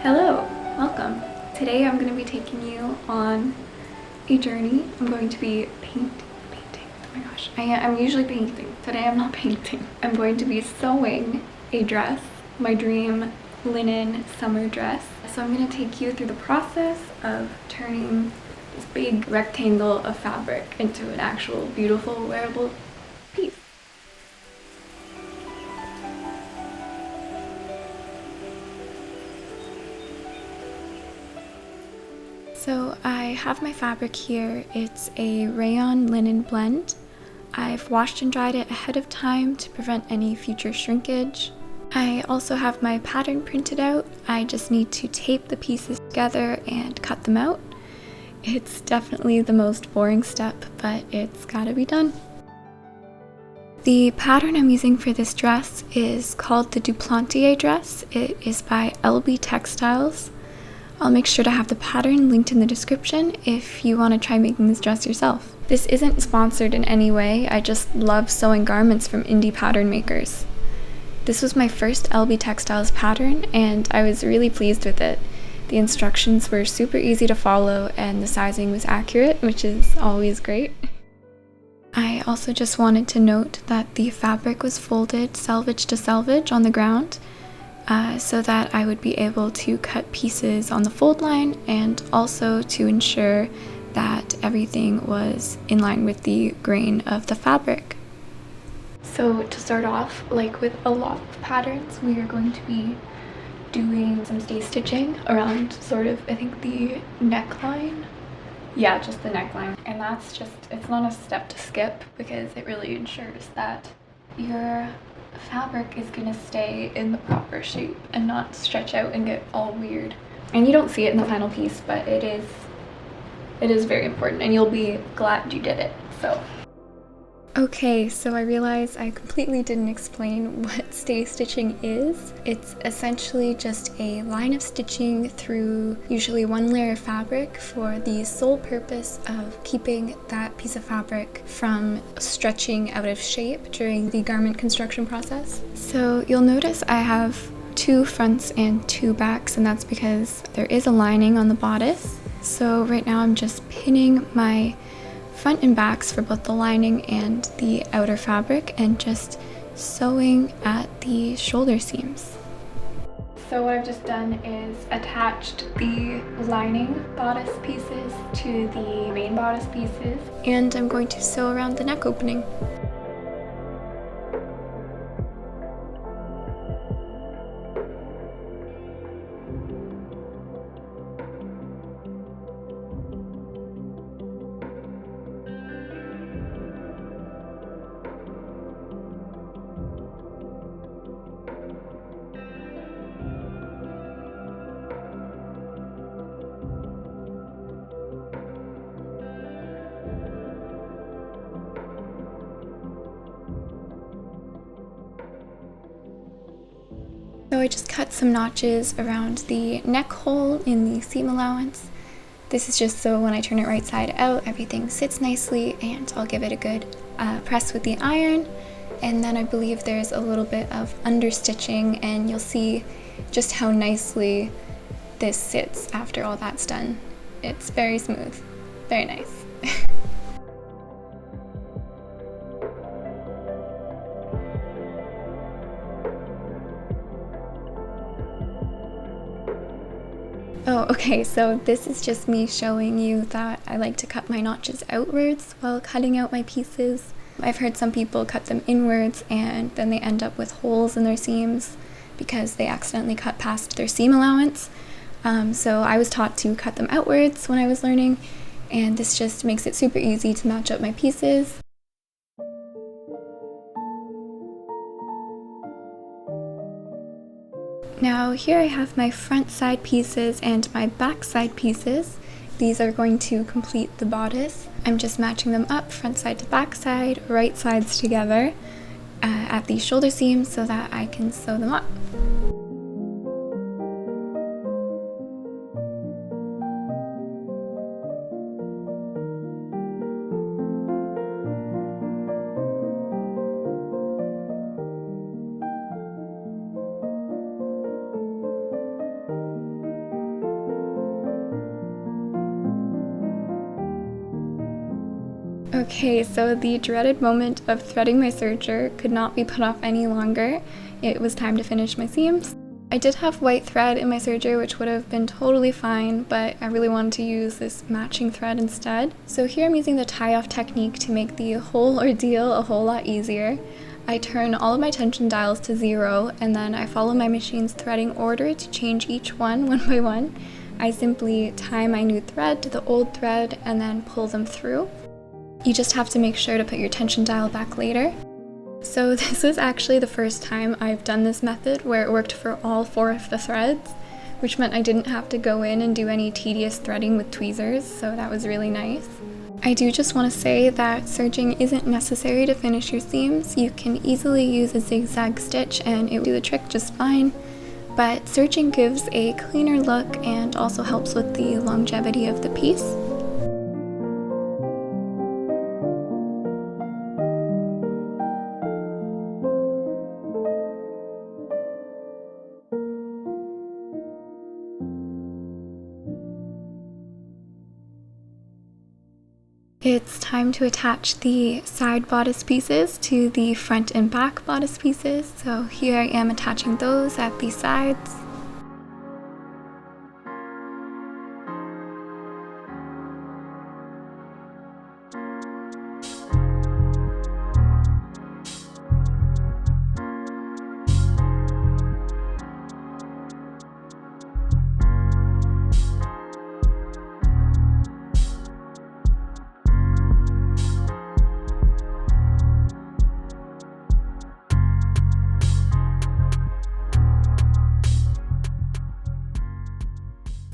Hello, welcome. Today I'm going to be taking you on a journey. I'm going to be painting. Oh my gosh, I'm usually painting. Today I'm not painting. I'm going to be sewing a dress, my dream linen summer dress. So I'm going to take you through the process of turning this big rectangle of fabric into an actual beautiful wearable piece. So I have my fabric here. It's a rayon linen blend. I've washed and dried it ahead of time to prevent any future shrinkage. I also have my pattern printed out. I just need to tape the pieces together and cut them out. It's definitely the most boring step, but it's gotta be done. The pattern I'm using for this dress is called the Duplantier dress. It is by LB Textiles. I'll make sure to have the pattern linked in the description if you want to try making this dress yourself. This isn't sponsored in any way, I just love sewing garments from indie pattern makers. This was my first LB Textiles pattern and I was really pleased with it. The instructions were super easy to follow and the sizing was accurate, which is always great. I also just wanted to note that the fabric was folded selvage to selvage on the ground, so that I would be able to cut pieces on the fold line and also to ensure that everything was in line with the grain of the fabric. So to start off, like with a lot of patterns, we are going to be doing some stay stitching around sort of, I think, the neckline. Yeah, just the neckline. And that's just, it's not a step to skip because it really ensures that your fabric is gonna stay in the proper shape and not stretch out and get all weird. And you don't see it in the final piece, but it is very important and you'll be glad you did it. So okay, so I realize I completely didn't explain what stay stitching is. It's essentially just a line of stitching through usually one layer of fabric for the sole purpose of keeping that piece of fabric from stretching out of shape during the garment construction process. So you'll notice I have 2 fronts and 2 backs, and that's because there is a lining on the bodice. So right now I'm just pinning my front and backs for both the lining and the outer fabric and just sewing at the shoulder seams. So what I've just done is attached the lining bodice pieces to the main bodice pieces, and I'm going to sew around the neck opening. So I just cut some notches around the neck hole in the seam allowance. This is just so when I turn it right side out, everything sits nicely, and I'll give it a good press with the iron. And then I believe there's a little bit of understitching, and you'll see just how nicely this sits after all that's done. It's very smooth, very nice. Oh, okay, so this is just me showing you that I like to cut my notches outwards while cutting out my pieces. I've heard some people cut them inwards and then they end up with holes in their seams because they accidentally cut past their seam allowance. So I was taught to cut them outwards when I was learning, and this just makes it super easy to match up my pieces. Now here I have my front side pieces and my back side pieces. These are going to complete the bodice. I'm just matching them up front side to back side, right sides together at the shoulder seams so that I can sew them up. Okay, so the dreaded moment of threading my serger could not be put off any longer. It was time to finish my seams. I did have white thread in my serger, which would have been totally fine, but I really wanted to use this matching thread instead. So here I'm using the tie-off technique to make the whole ordeal a whole lot easier. I turn all of my tension dials to 0, and then I follow my machine's threading order to change each one by one. I simply tie my new thread to the old thread and then pull them through. You just have to make sure to put your tension dial back later. So this is actually the first time I've done this method where it worked for all 4 of the threads, which meant I didn't have to go in and do any tedious threading with tweezers, so that was really nice. I do just want to say that serging isn't necessary to finish your seams. You can easily use a zigzag stitch and it will do the trick just fine, but serging gives a cleaner look and also helps with the longevity of the piece. It's time to attach the side bodice pieces to the front and back bodice pieces. So here I am attaching those at the sides.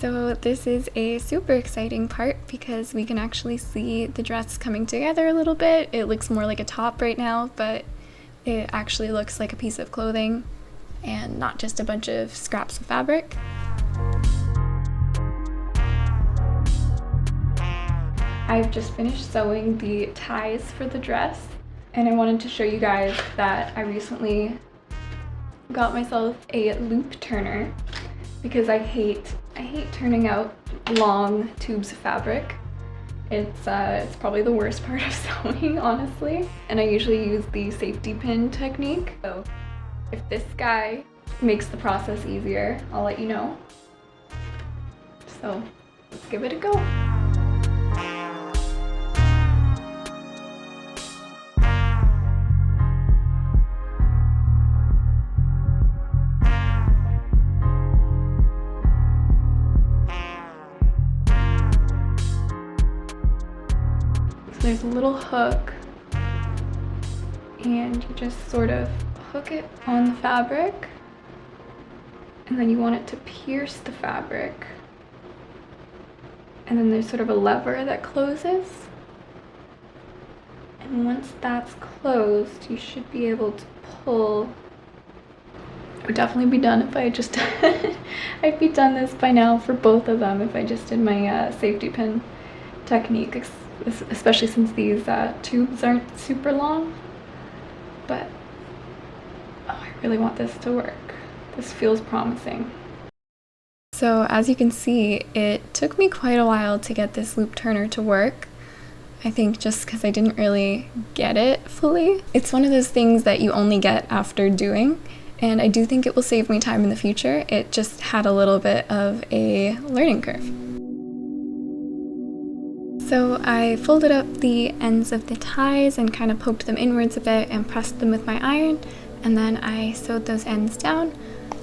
So this is a super exciting part because we can actually see the dress coming together a little bit. It looks more like a top right now, but it actually looks like a piece of clothing and not just a bunch of scraps of fabric. I've just finished sewing the ties for the dress, and I wanted to show you guys that I recently got myself a loop turner because I hate turning out long tubes of fabric. It's probably the worst part of sewing, honestly. And I usually use the safety pin technique. So if this guy makes the process easier, I'll let you know. So let's give it a go. There's a little hook, and you just sort of hook it on the fabric, and then you want it to pierce the fabric, and then there's sort of a lever that closes, and once that's closed, you should be able to pull. I would definitely be done if I just I'd be done this by now for both of them if I just did my safety pin technique, especially since these tubes aren't super long. But oh, I really want this to work. This feels promising. So as you can see, it took me quite a while to get this loop turner to work. I think just because I didn't really get it fully. It's one of those things that you only get after doing, and I do think it will save me time in the future. It just had a little bit of a learning curve. So I folded up the ends of the ties and kind of poked them inwards a bit and pressed them with my iron, and then I sewed those ends down,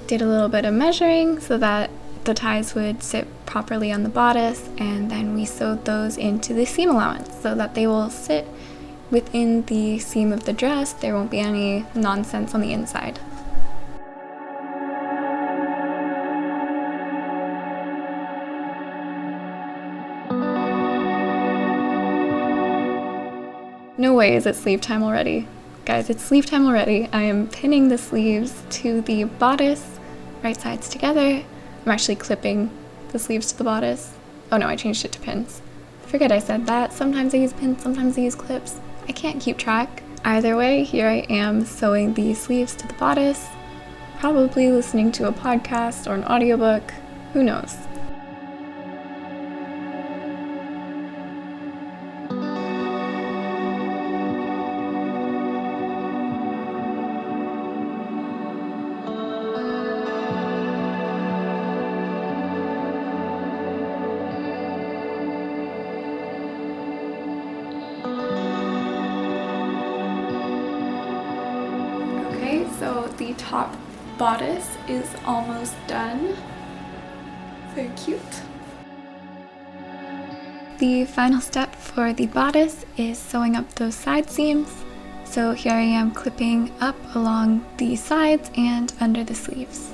did a little bit of measuring so that the ties would sit properly on the bodice, and then we sewed those into the seam allowance so that they will sit within the seam of the dress. There won't be any nonsense on the inside. No way is it sleeve time already. Guys, it's sleeve time already. I am pinning the sleeves to the bodice, right sides together. I'm actually clipping the sleeves to the bodice. Oh no, I changed it to pins. I forget I said that. Sometimes I use pins, sometimes I use clips. I can't keep track. Either way, here I am sewing the sleeves to the bodice, probably listening to a podcast or an audiobook, who knows. So the top bodice is almost done. Very cute. The final step for the bodice is sewing up those side seams. So here I am clipping up along the sides and under the sleeves.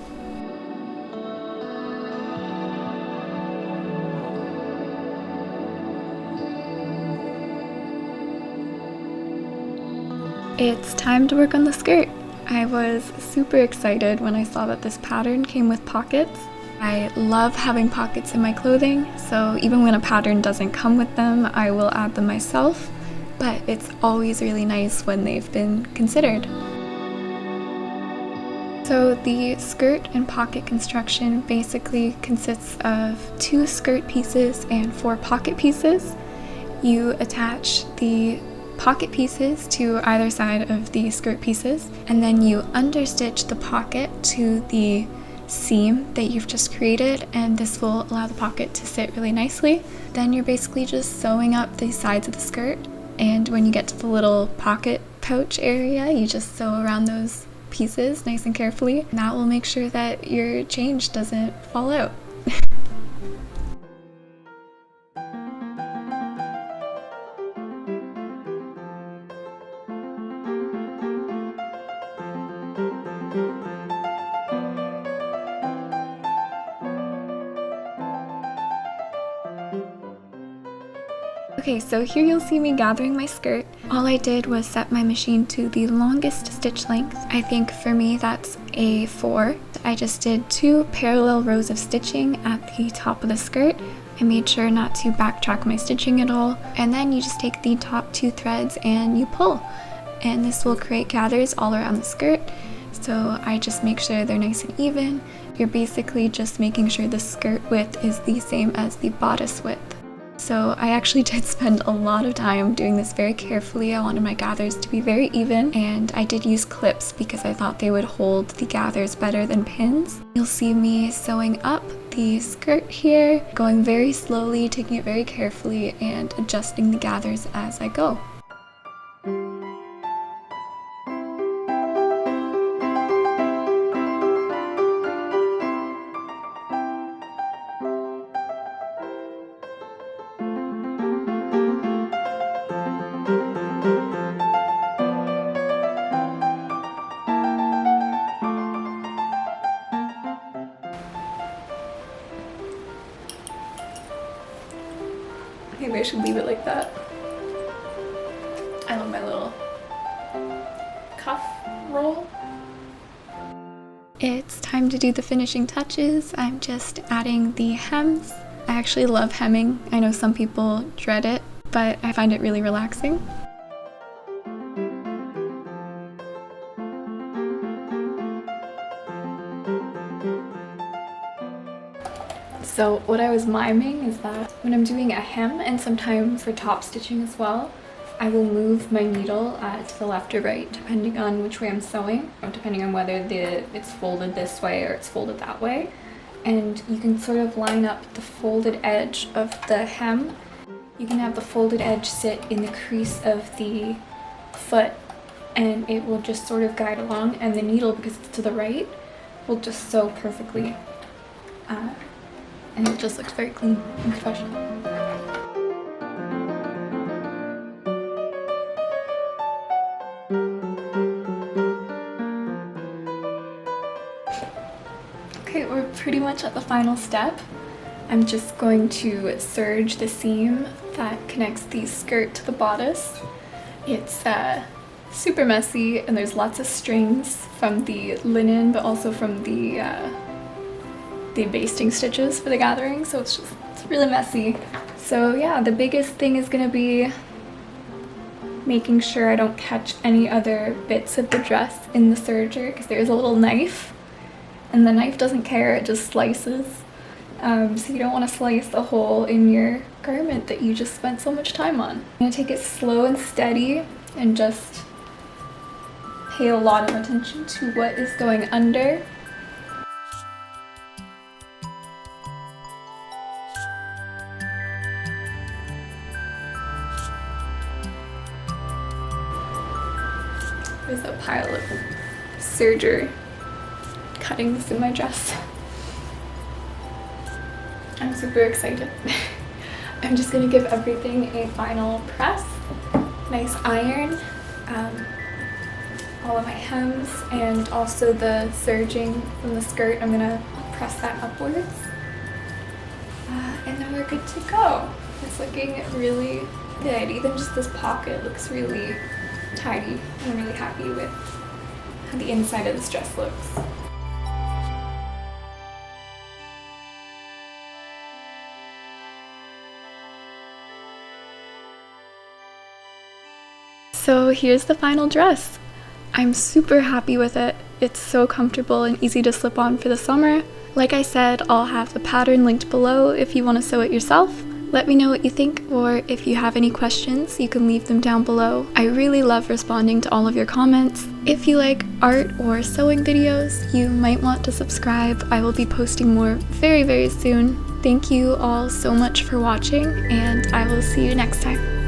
It's time to work on the skirt. I was super excited when I saw that this pattern came with pockets. I love having pockets in my clothing, so even when a pattern doesn't come with them, I will add them myself, but it's always really nice when they've been considered. So the skirt and pocket construction basically consists of 2 skirt pieces and 4 pocket pieces. You attach the pocket pieces to either side of the skirt pieces, and then you understitch the pocket to the seam that you've just created, and this will allow the pocket to sit really nicely. Then you're basically just sewing up the sides of the skirt, and when you get to the little pocket pouch area, you just sew around those pieces nice and carefully, and that will make sure that your change doesn't fall out. Okay, so here you'll see me gathering my skirt. All I did was set my machine to the longest stitch length. I think for me that's a 4. I just did 2 parallel rows of stitching at the top of the skirt. I made sure not to backtrack my stitching at all. And then you just take the top 2 threads and you pull. And this will create gathers all around the skirt. So I just make sure they're nice and even. You're basically just making sure the skirt width is the same as the bodice width. So I actually did spend a lot of time doing this very carefully. I wanted my gathers to be very even, and I did use clips because I thought they would hold the gathers better than pins. You'll see me sewing up the skirt here, going very slowly, taking it very carefully, and adjusting the gathers as I go. Maybe I should leave it like that. I love my little cuff roll. It's time to do the finishing touches. I'm just adding the hems. I actually love hemming. I know some people dread it, but I find it really relaxing. So what I was miming is that when I'm doing a hem, and sometimes for top stitching as well, I will move my needle to the left or right depending on which way I'm sewing, or depending on whether it's folded this way or it's folded that way. And you can sort of line up the folded edge of the hem. You can have the folded edge sit in the crease of the foot, and it will just sort of guide along, and the needle, because it's to the right, will just sew perfectly. And it just looks very clean and professional. Okay, we're pretty much at the final step. I'm just going to serge the seam that connects the skirt to the bodice. It's super messy, and there's lots of strings from the linen, but also from the basting stitches for the gathering, so it's really messy. So yeah, the biggest thing is gonna be making sure I don't catch any other bits of the dress in the serger, because there is a little knife, and the knife doesn't care, it just slices. So you don't want to slice a hole in your garment that you just spent so much time on. I'm gonna take it slow and steady and just pay a lot of attention to what is going under. There's a pile of serger cuttings in my dress. I'm super excited. I'm just gonna give everything a final press. Nice iron. All of my hems and also the serging from the skirt, I'm gonna press that upwards. And then we're good to go. It's looking really good. Even just this pocket looks really tidy. I'm really happy with how the inside of this dress looks. So here's the final dress. I'm super happy with it. It's so comfortable and easy to slip on for the summer. Like I said, I'll have the pattern linked below if you want to sew it yourself. Let me know what you think, or if you have any questions, you can leave them down below. I really love responding to all of your comments. If you like art or sewing videos, you might want to subscribe. I will be posting more very, very soon. Thank you all so much for watching, and I will see you next time.